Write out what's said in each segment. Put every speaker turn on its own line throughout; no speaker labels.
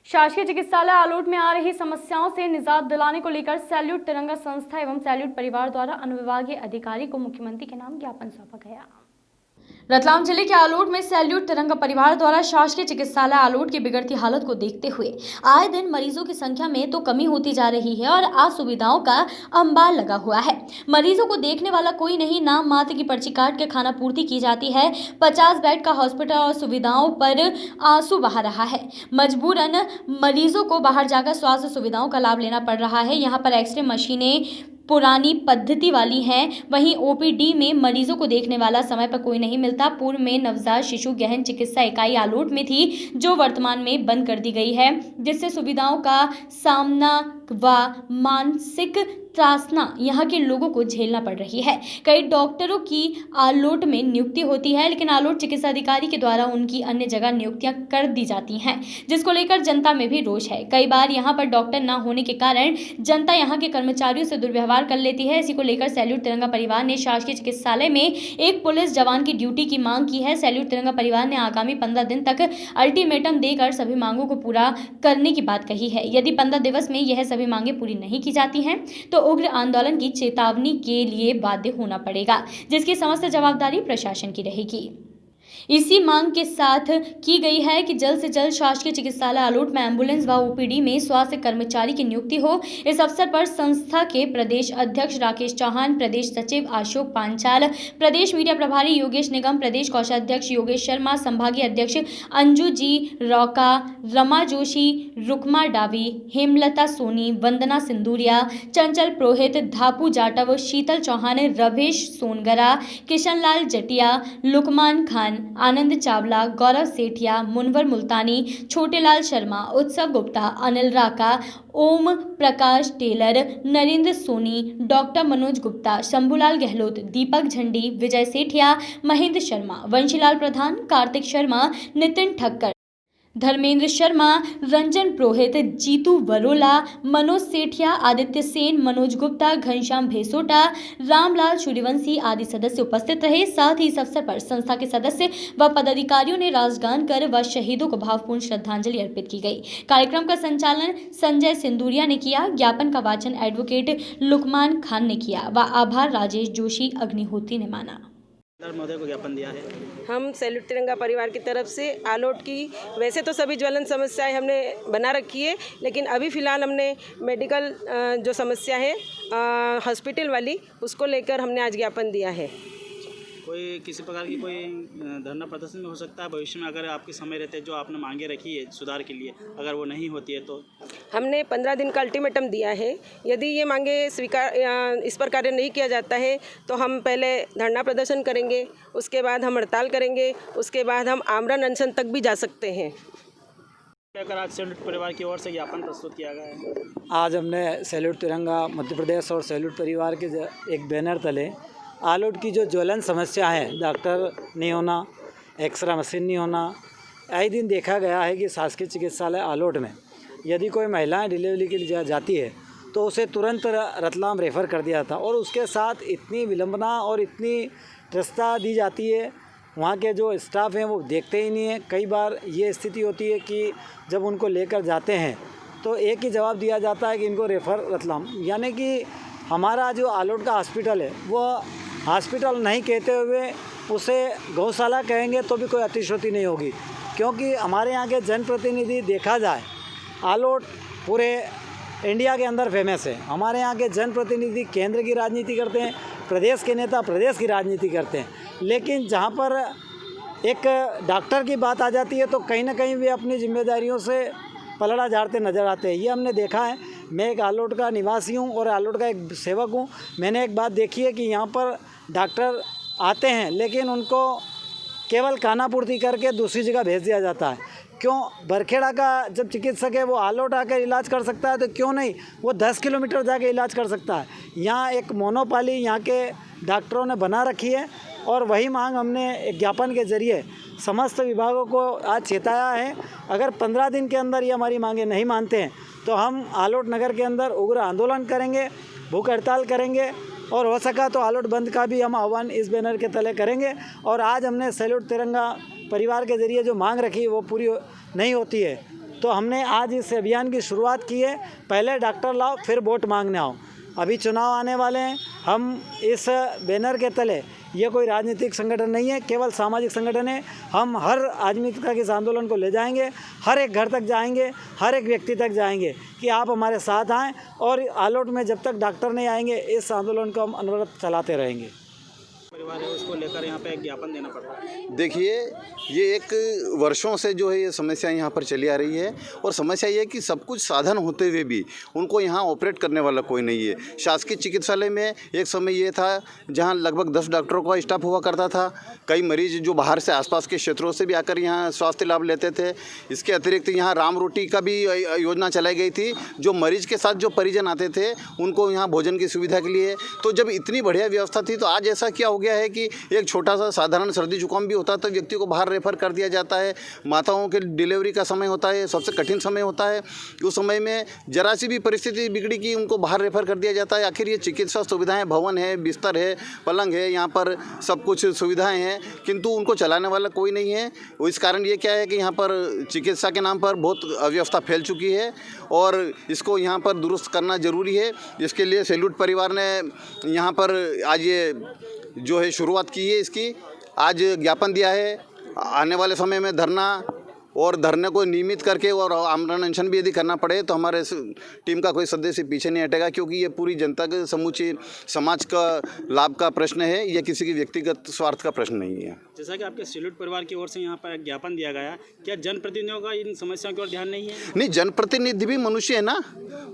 शासकीय चिकित्सालय आलोट में आ रही समस्याओं से निजात दिलाने को लेकर सैल्यूट तिरंगा संस्था एवं सैल्यूट परिवार द्वारा अनुविभागीय अधिकारी को मुख्यमंत्री के नाम ज्ञापन सौंपा गया। रतलाम जिले के आलोट में सैल्यूट तिरंगा परिवार द्वारा शासकीय चिकित्सालय आलोट की बिगड़ती हालत को देखते हुए आए दिन मरीजों की संख्या में तो कमी होती जा रही है और असुविधाओं का अंबार लगा हुआ है। मरीजों को देखने वाला कोई नहीं, नाम मात्र की पर्ची काट के खाना पूर्ति की जाती है। 50 बेड का हॉस्पिटल और सुविधाओं पर आंसू बहा रहा है। मजबूरन मरीजों को बाहर जाकर स्वास्थ्य सुविधाओं का लाभ लेना पड़ रहा है। यहाँ पर एक्सरे मशीनें पुरानी पद्धति वाली हैं। वहीं ओपीडी में मरीजों को देखने वाला समय पर कोई नहीं मिलता। पूर्व में नवजात शिशु गहन चिकित्सा इकाई आलोट में थी, जो वर्तमान में बंद कर दी गई है, जिससे सुविधाओं का सामना व मानसिक त्रासना यहाँ के लोगों को झेलना पड़ रही है। कई डॉक्टरों की आलोट में नियुक्ति होती है, लेकिन आलोट चिकित्सा अधिकारी के द्वारा उनकी अन्य जगह नियुक्तियां कर दी जाती हैं, जिसको लेकर जनता में भी रोष है। कई बार यहाँ पर डॉक्टर न होने के कारण जनता यहाँ के कर्मचारियों से दुर्व्यवहार कर लेती है। इसी को लेकर सैल्यूट तिरंगा परिवार ने शासकीय चिकित्सालय में एक पुलिस जवान की ड्यूटी की मांग की है। सैल्यूट तिरंगा परिवार ने आगामी 15 दिन तक अल्टीमेटम देकर सभी मांगों को पूरा करने की बात कही है। यदि 15 दिवस में यह सभी मांगें पूरी नहीं की जाती हैं तो उग्र आंदोलन की चेतावनी के लिए बाध्य होना पड़ेगा, जिसकी समस्त जवाबदारी प्रशासन की रहेगी। इसी मांग के साथ की गई है कि जल्द से जल्द शासकीय चिकित्सालय आलोट में एम्बुलेंस व ओपीडी में स्वास्थ्य कर्मचारी की नियुक्ति हो। इस अवसर पर संस्था के प्रदेश अध्यक्ष राकेश चौहान, प्रदेश सचिव अशोक पांचाल, प्रदेश मीडिया प्रभारी योगेश निगम, प्रदेश कोषाध्यक्ष योगेश शर्मा, संभागीय अध्यक्ष अंजू जी रौका, रमा जोशी, रुकमा डावी, हेमलता सोनी, वंदना सिंदूरिया, चंचल पुरोहित, धापू जाटव, शीतल चौहान, रवेश सोनगरा, किशनलाल जटिया, लुकमान खान, आनंद चावला, गौरव सेठिया, मुनवर मुल्तानी, छोटेलाल शर्मा, उत्सव गुप्ता, अनिल राका, ओम प्रकाश टेलर, नरेंद्र सोनी, डॉक्टर मनोज गुप्ता, शंभूलाल गहलोत, दीपक झंडी, विजय सेठिया, महेंद्र शर्मा, वंशीलाल प्रधान, कार्तिक शर्मा, नितिन ठक्कर, धर्मेंद्र शर्मा, रंजन पुरोहित, जीतू वरोला, मनोज सेठिया, आदित्य सेन, मनोज गुप्ता, घनश्याम भेसोटा, रामलाल सूर्यवंशी आदि सदस्य उपस्थित रहे। साथ ही इस अवसर पर संस्था के सदस्य व पदाधिकारियों ने राष्ट्रगान कर व शहीदों को भावपूर्ण श्रद्धांजलि अर्पित की गई। कार्यक्रम का संचालन संजय सिंदूरिया ने किया। ज्ञापन का वाचन एडवोकेट लुकमान खान ने किया व आभार राजेश जोशी अग्निहोत्री ने माना।
महोदय को ज्ञापन दिया है।
हम सैल्यूट तिरंगा परिवार की तरफ से आलोट की वैसे तो सभी ज्वलन समस्याएं हमने बना रखी है, लेकिन अभी फ़िलहाल हमने मेडिकल जो समस्या है हॉस्पिटल वाली, उसको लेकर हमने आज ज्ञापन दिया है।
कोई किसी प्रकार की कोई धरना प्रदर्शन में हो सकता है भविष्य में, अगर आपके समय रहते जो आपने मांगे रखी है सुधार के लिए, अगर वो नहीं होती है तो?
हमने 15 दिन का अल्टीमेटम दिया है। यदि ये मांगे स्वीकार इस पर कार्य नहीं किया जाता है तो हम पहले धरना प्रदर्शन करेंगे, उसके बाद हम हड़ताल करेंगे, उसके बाद हम आमरण अनशन तक भी जा सकते हैं।
अगर आज सैल्यूट परिवार की ओर से ज्ञापन प्रस्तुत किया गया है।
आज हमने सैल्यूट तिरंगा मध्य प्रदेश और सैल्यूट परिवार के एक बैनर तले आलोट की जो ज्वलन समस्या है, डॉक्टर नहीं होना, एक्सरे मशीन नहीं होना, आए दिन देखा गया है कि शासकीय चिकित्सालय आलोट में यदि कोई महिलाएं डिलीवरी के लिए जाती है तो उसे तुरंत रतलाम रेफ़र कर दिया था, और उसके साथ इतनी विलंबना और इतनी त्रस्ता दी जाती है। वहाँ के जो स्टाफ हैं वो देखते ही नहीं है। कई बार ये स्थिति होती है कि जब उनको लेकर जाते हैं तो एक ही जवाब दिया जाता है कि इनको रेफ़र रतलाम, यानी कि हमारा जो आलोट का हॉस्पिटल है वो हॉस्पिटल नहीं कहते हुए उसे गौशाला कहेंगे तो भी कोई अतिशयोक्ति नहीं होगी, क्योंकि हमारे यहाँ के जनप्रतिनिधि देखा जाए आलोट पूरे इंडिया के अंदर फेमस है। हमारे यहाँ के जनप्रतिनिधि केंद्र की राजनीति करते हैं, प्रदेश के नेता प्रदेश की राजनीति करते हैं, लेकिन जहाँ पर एक डॉक्टर की बात आ जाती है तो कहीं ना कहीं वे अपनी जिम्मेदारियों से पलड़ा झाड़ते नज़र आते हैं। ये हमने देखा है। मैं एक आलोट का निवासी हूँ और आलोट का एक सेवक हूँ। मैंने एक बात देखी है कि यहाँ पर डॉक्टर आते हैं लेकिन उनको केवल खानापूर्ति करके दूसरी जगह भेज दिया जाता है। क्यों? बरखेड़ा का जब चिकित्सक है वो आलोट आकर इलाज कर सकता है तो क्यों नहीं वो 10 किलोमीटर जाके इलाज कर सकता है। यहाँ एक मोनोपाली यहाँ के डॉक्टरों ने बना रखी है, और वही मांग हमने एक ज्ञापन के जरिए समस्त विभागों को आज चेताया है। अगर 15 दिन के अंदर ये हमारी मांगे नहीं मानते हैं तो हम आलोट नगर के अंदर उग्र आंदोलन करेंगे, भूख हड़ताल करेंगे, और हो सका तो आलोट बंद का भी हम आह्वान इस बैनर के तले करेंगे। और आज हमने सैल्यूट तिरंगा परिवार के ज़रिए जो मांग रखी वो पूरी नहीं होती है तो हमने आज इस अभियान की शुरुआत की है। पहले डॉक्टर लाओ फिर वोट मांगने आओ। अभी चुनाव आने वाले हैं। हम इस बैनर के तले, ये कोई राजनीतिक संगठन नहीं है, केवल सामाजिक संगठन है। हम हर आदमी तक इस आंदोलन को ले जाएंगे, हर एक घर तक जाएंगे, हर एक व्यक्ति तक जाएंगे कि आप हमारे साथ आएँ। और आलोट में जब तक डॉक्टर नहीं आएंगे इस आंदोलन को हम अनवरत चलाते रहेंगे।
परिवार है उसको लेकर यहाँ पे एक ज्ञापन देना पड़ रहा है।
देखिए, ये एक वर्षों से जो है ये समस्या यहाँ पर चली आ रही है और समस्या ये है कि सब कुछ साधन होते हुए भी उनको यहाँ ऑपरेट करने वाला कोई नहीं है। शासकीय चिकित्सालय में एक समय ये था जहाँ लगभग 10 डॉक्टरों का स्टाफ हुआ करता था। कई मरीज जो बाहर से आसपास के क्षेत्रों से भी आकर यहाँ स्वास्थ्य लाभ लेते थे। इसके अतिरिक्त यहाँ राम रोटी का भी योजना चलाई गई थी, जो मरीज के साथ जो परिजन आते थे उनको यहाँ भोजन की सुविधा के लिए। तो जब इतनी बढ़िया व्यवस्था थी तो आज ऐसा क्या हो गया है कि एक छोटा सा साधारण सर्दी जुकाम भी होता तो व्यक्ति को बाहर रेफर कर दिया जाता है। माताओं के डिलीवरी का समय होता है, सबसे कठिन समय होता है। उस समय में जरा सी भी परिस्थिति बिगड़ी कि उनको बाहर रेफर कर दिया जाता है। आखिर ये चिकित्सा सुविधाएं, भवन है, बिस्तर है, पलंग है, यहाँ पर सब कुछ सुविधाएं हैं, किंतु उनको चलाने वाला कोई नहीं है। इस कारण ये क्या है कि यहाँ पर चिकित्सा के नाम पर बहुत अव्यवस्था फैल चुकी है और इसको यहाँ पर दुरुस्त करना ज़रूरी है। इसके लिए सैल्यूट परिवार ने यहाँ पर आज ये जो है शुरुआत की है, इसकी आज ज्ञापन दिया है। आने वाले समय में धरना और धरने को नियमित करके और आमरण अनशन भी यदि करना पड़े तो हमारे टीम का कोई सदस्य पीछे नहीं हटेगा, क्योंकि ये पूरी जनता के समूचे समाज का लाभ का प्रश्न है, यह किसी की व्यक्तिगत स्वार्थ का प्रश्न नहीं है।
जैसा कि आपके सैल्यूट परिवार की ओर से यहाँ पर एक ज्ञापन दिया गया, क्या जनप्रतिनिधियों का इन समस्याओं की ओर ध्यान नहीं है?
नहीं, जनप्रतिनिधि भी मनुष्य है ना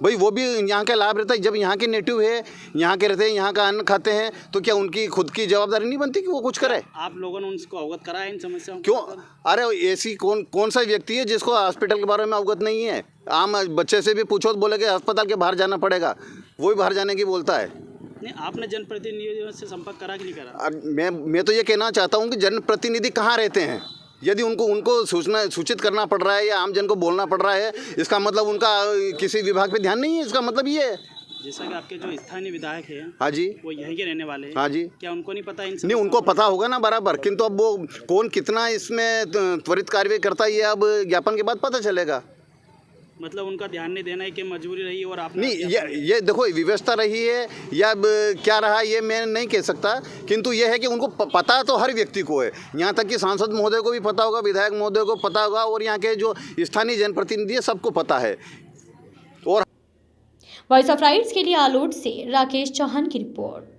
भाई, वो भी यहाँ का लाभ रहता है। जब यहाँ के नेटिव है, यहाँ के रहते हैं, यहाँ का अन्न खाते हैं, तो क्या उनकी खुद की जवाबदारी नहीं बनती कि वो कुछ करे?
आप लोगों ने उनको अवगत कराया इन समस्याओं को?
क्यों? अरे ऐसी कौन सा व्यक्ति है जिसको हॉस्पिटल के बारे में अवगत नहीं है? आम बच्चे से भी पूछो तो बोलेगे अस्पताल के बाहर जाना पड़ेगा, वो भी बाहर जाने की बोलता है।
नहीं, आपने जनप्रतिनिधियों से संपर्क करा कि नहीं करा?
मैं तो ये कहना चाहता हूँ कि जनप्रतिनिधि कहाँ रहते हैं। यदि उनको सूचित करना पड़ रहा है या आम जन को बोलना पड़ रहा है, इसका मतलब उनका किसी विभाग पे ध्यान नहीं है। इसका मतलब ये है।
जैसा कि आपके जो स्थानीय विधायक हैं,
हाँ जी,
वो यहीं के रहने वाले हैं।
हाँ जी,
क्या उनको नहीं पता?
नहीं, उनको पता होगा ना बराबर, किंतु अब वो कौन कितना इसमें त्वरित कार्रवाई करता है ये अब ज्ञापन के बाद पता चलेगा।
मतलब उनका ध्यान नहीं देना है कि मजबूरी रही और आप
नहीं, ये देखो व्यवस्था रही है या अब क्या रहा ये मैं नहीं कह सकता, किंतु ये है कि उनको पता तो हर व्यक्ति को है। यहाँ तक कि सांसद महोदय को भी पता होगा, विधायक महोदय को पता होगा और यहाँ के जो स्थानीय जनप्रतिनिधि है सबको पता है। और
वॉइस ऑफ राइट्स के लिए आलोट से राकेश चौहान की रिपोर्ट।